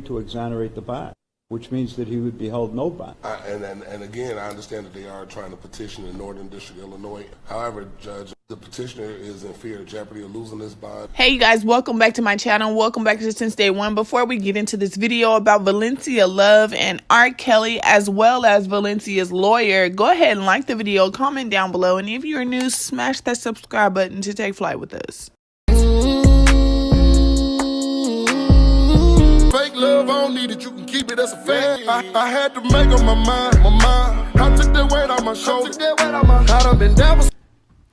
to exonerate the bond, which means that he would be held no bond. And again, I understand that they are trying to petition in Northern District, Illinois. However, Judge, the petitioner is in fear of jeopardy of losing this bond. Hey you guys, welcome back to my channel. Welcome back to Since Day One. Before we get into this video about Valencia Love and R. Kelly, as well as Valencia's lawyer, go ahead and like the video, comment down below, and if you're new, smash that subscribe button to take flight with us. Fake love, I don't need it, you can keep it as a fake. I had to make up my mind. I took that weight on my shoulder. I done been down.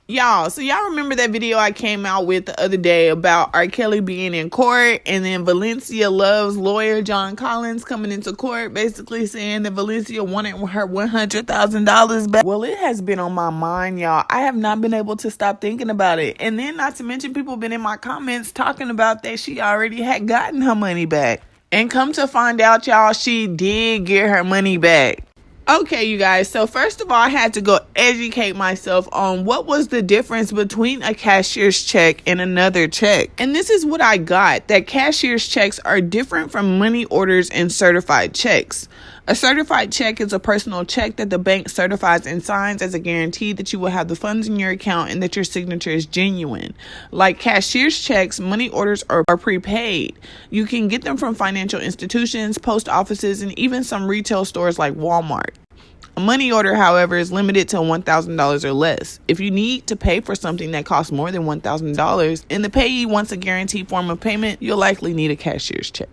Y'all, so y'all remember that video I came out with the other day about R. Kelly being in court and then Valencia Love's lawyer, John Collins, coming into court basically saying that Valencia wanted her $100,000 back? Well, it has been on my mind, y'all. I have not been able to stop thinking about it. And then not to mention people been in my comments talking about that she already had gotten her money back. And come to find out, y'all, she did get her money back. Okay, you guys, so first of all, I had to go educate myself on what was the difference between a cashier's check and another check. And this is what I got, that cashier's checks are different from money orders and certified checks. A certified check is a personal check that the bank certifies and signs as a guarantee that you will have the funds in your account and that your signature is genuine. Like cashier's checks, money orders are prepaid. You can get them from financial institutions, post offices, and even some retail stores like Walmart. A money order, however, is limited to $1,000 or less. If you need to pay for something that costs more than $1,000 and the payee wants a guaranteed form of payment, you'll likely need a cashier's check.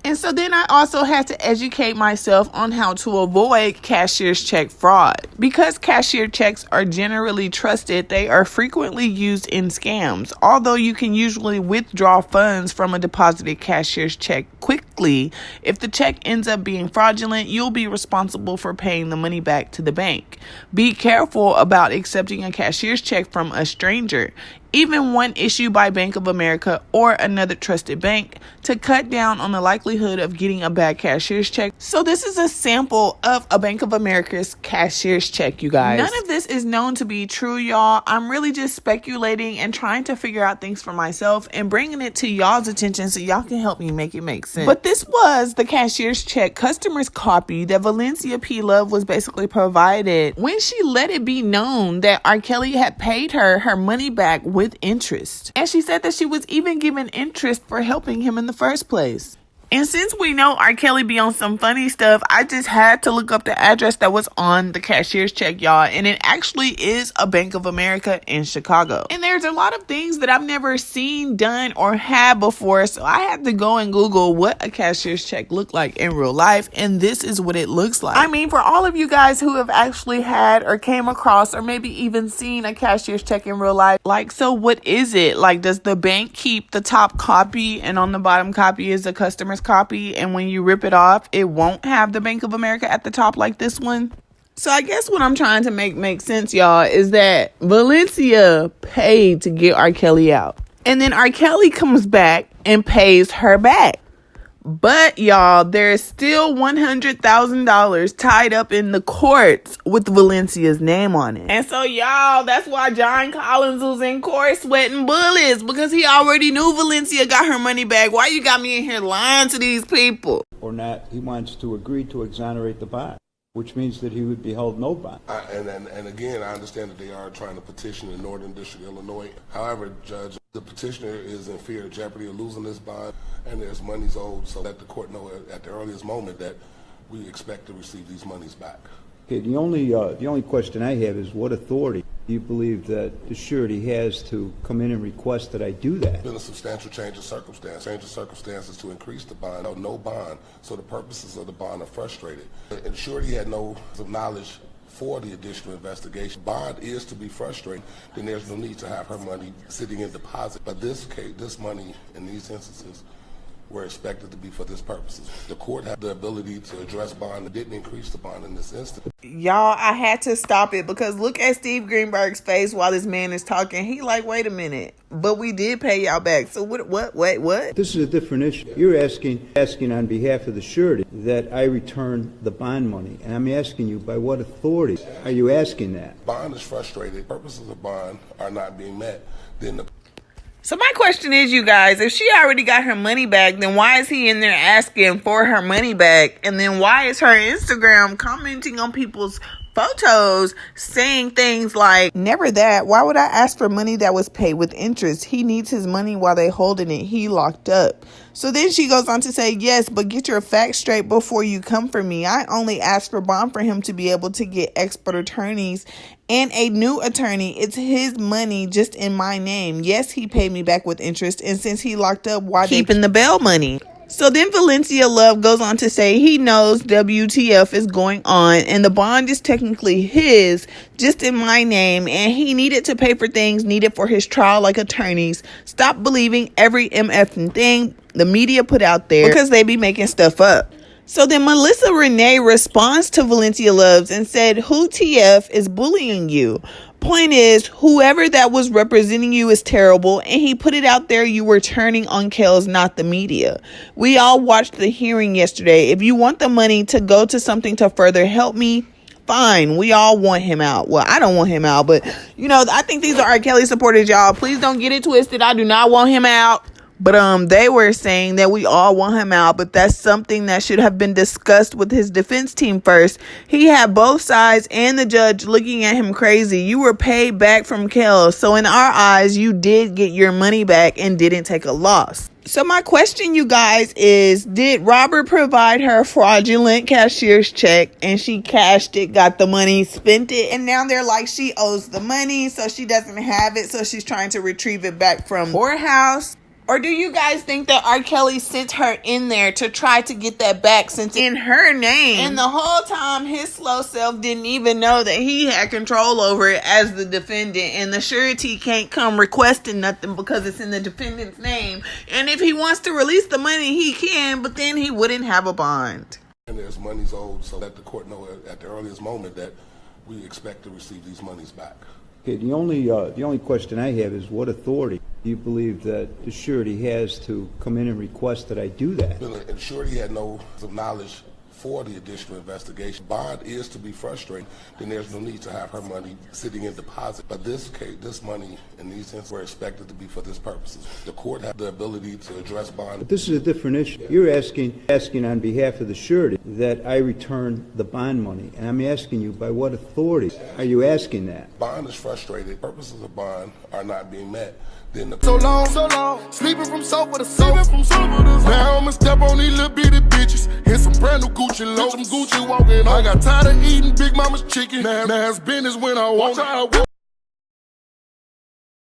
And so then I also had to educate myself on how to avoid cashier's check fraud. Because cashier checks are generally trusted, they are frequently used in scams. Although you can usually withdraw funds from a deposited cashier's check quickly, if the check ends up being fraudulent, you'll be responsible for paying the money back to the bank. Be careful about accepting a cashier's check from a stranger, even one issued by Bank of America or another trusted bank, to cut down on the likelihood of getting a bad cashier's check. So this is a sample of a Bank of America's cashier's check, you guys. None of this is known to be true, y'all. I'm really just speculating and trying to figure out things for myself and bringing it to y'all's attention so y'all can help me make it make sense. But this was the cashier's check customer's copy that Valencia P. Love was basically provided when she let it be known that R. Kelly had paid her money back with interest. And she said that she was even given interest for helping him in the first place. And since we know R. Kelly be on some funny stuff, I just had to look up the address that was on the cashier's check, y'all. And it actually is a Bank of America in Chicago. And there's a lot of things that I've never seen, done, or had before. So I had to go and Google what a cashier's check looked like in real life. And this is what it looks like. I mean, for all of you guys who have actually had or came across or maybe even seen a cashier's check in real life, like, so what is it? Like, does the bank keep the top copy and on the bottom copy is the customer's copy, and when you rip it off it won't have the Bank of America at the top like this one? So I guess what I'm trying to make sense, y'all, is that Valencia paid to get R. Kelly out, and then R. Kelly comes back and pays her back. But y'all, there's still $100,000 tied up in the courts with Valencia's name on it. And so y'all, that's why John Collins was in court sweating bullets, because he already knew Valencia got her money back. Why you got me in here lying to these people? Or not, he wants to agree to exonerate the bond, which means that he would be held no bond. And again, I understand that they are trying to petition in Northern District, Illinois. However, Judge, the petitioner is in fear of jeopardy of losing this bond, and there's monies owed, so let the court know at the earliest moment that we expect to receive these monies back. Okay, the only question I have is, what authority do you believe that the surety has to come in and request that I do that? There's been a substantial change of circumstance. Change of circumstances to increase the bond. No bond, so the purposes of the bond are frustrated. And surety had no knowledge for the additional investigation. Bond is to be frustrated, then there's no need to have her money sitting in deposit. But this case, this money in these instances were expected to be for this purposes. The court had the ability to address bond and didn't increase the bond in this instance. Y'all, I had to stop it because look at Steve Greenberg's face while this man is talking. He like, wait a minute, but we did pay y'all back. So what? This is a different issue. You're asking on behalf of the surety that I return the bond money. And I'm asking you, by what authority are you asking that? Bond is frustrated. Purposes of bond are not being met. Then So my question is, you guys, if she already got her money back, then why is he in there asking for her money back? And then why is her Instagram commenting on people's photos saying things like, never that. Why would I ask for money that was paid with interest? He needs his money while they holding it. He locked up. So then she goes on to say, yes, but get your facts straight before you come for me. I only asked for bond for him to be able to get expert attorneys and a new attorney. It's his money just in my name. Yes, he paid me back with interest. And since he locked up, why keeping the bail money? So then Valencia Love goes on to say he knows WTF is going on and the bond is technically his, just in my name, and he needed to pay for things needed for his trial like attorneys. Stop believing every MF thing the media put out there because they be making stuff up. So then Melissa Renee responds to Valencia Loves and said, who TF is bullying you? Point is, whoever that was representing you is terrible, and he put it out there you were turning on Kells, not the media. We all watched the hearing yesterday. If you want the money to go to something to further help me, fine. We all want him out. Well, I don't want him out, but you know, I think these are R. Kelly supporters, y'all. Please don't get it twisted. I do not want him out. But they were saying that we all want him out, but that's something that should have been discussed with his defense team first. He had both sides and the judge looking at him crazy. You were paid back from Kells, so in our eyes, you did get your money back and didn't take a loss. So my question, you guys, is did Robert provide her fraudulent cashier's check and she cashed it, got the money, spent it, and now they're like she owes the money, so she doesn't have it, so she's trying to retrieve it back from whorehouse? Or do you guys think that R. Kelly sent her in there to try to get that back since in her name? And the whole time his slow self didn't even know that he had control over it as the defendant. And the surety can't come requesting nothing because it's in the defendant's name. And if he wants to release the money, he can, but then he wouldn't have a bond. And there's monies owed, so let the court know at the earliest moment that we expect to receive these monies back. Okay, the only question I have is what authority do you believe that the surety has to come in and request that I do that? And surety had no knowledge for the additional investigation. Bond is to be frustrated, then there's no need to have her money sitting in deposit. But this case, this money in these instances were expected to be for this purposes. The court had the ability to address bond. But this is a different issue. You're asking on behalf of the surety that I return the bond money. And I'm asking you, by what authority are you asking that? Bond is frustrated. Purposes of bond are not being met. Then the so long, sleeping from sofa to sofa. Now I'ma step on these little bitty bitches. Here's some brand new Gucci low, some Gucci walking on. I got tired of eating Big Mama's chicken. Now it's business when I walk.